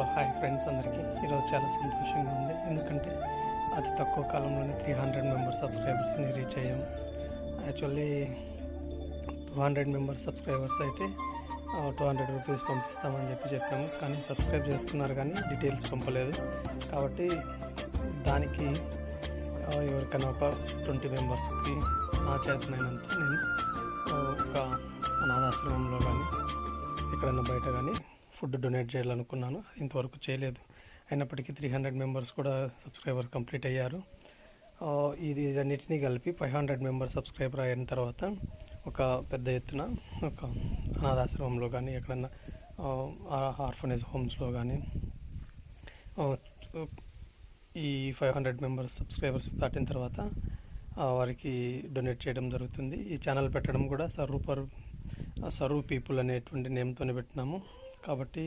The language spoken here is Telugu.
హలో హాయ్ ఫ్రెండ్స్ అందరికీ. ఈరోజు చాలా సంతోషంగా ఉంది, ఎందుకంటే అతి తక్కువ కాలంలోనే 300 మెంబర్ సబ్స్క్రైబర్స్ని రీచ్ అయ్యాము. యాక్చువల్లీ 200 మెంబర్ సబ్స్క్రైబర్స్ అయితే 200 రూపీస్ పంపిస్తామని చెప్పాము, కానీ సబ్స్క్రైబ్ చేసుకున్నారు కానీ డీటెయిల్స్ పంపలేదు. కాబట్టి దానికి ఎవరికైనా ఒక 20 మెంబర్స్కి నా చేతనైనంత నేను ఒక అనాథాశ్రమంలో కానీ ఎక్కడైనా బయట కానీ ఫుడ్ డొనేట్ చేయాలనుకున్నాను. ఇంతవరకు చేయలేదు. అయినప్పటికీ 300 మెంబర్స్ కూడా సబ్స్క్రైబర్స్ కంప్లీట్ అయ్యారు. ఇది అన్నిటినీ కలిపి 500 మెంబర్ సబ్స్క్రైబర్ అయిన తర్వాత ఒక పెద్ద ఎత్తున ఒక అనాథాశ్రమంలో కానీ ఎక్కడన్నా ఆర్ఫనేజ్ హోమ్స్లో కానీ ఈ 500 మెంబర్స్ సబ్స్క్రైబర్స్ దాటిన తర్వాత వారికి డొనేట్ చేయడం జరుగుతుంది. ఈ ఛానల్ పెట్టడం కూడా సర్వ్ పీపుల్ అనేటువంటి నేమ్తోనే పెట్టినాము. కాబట్టి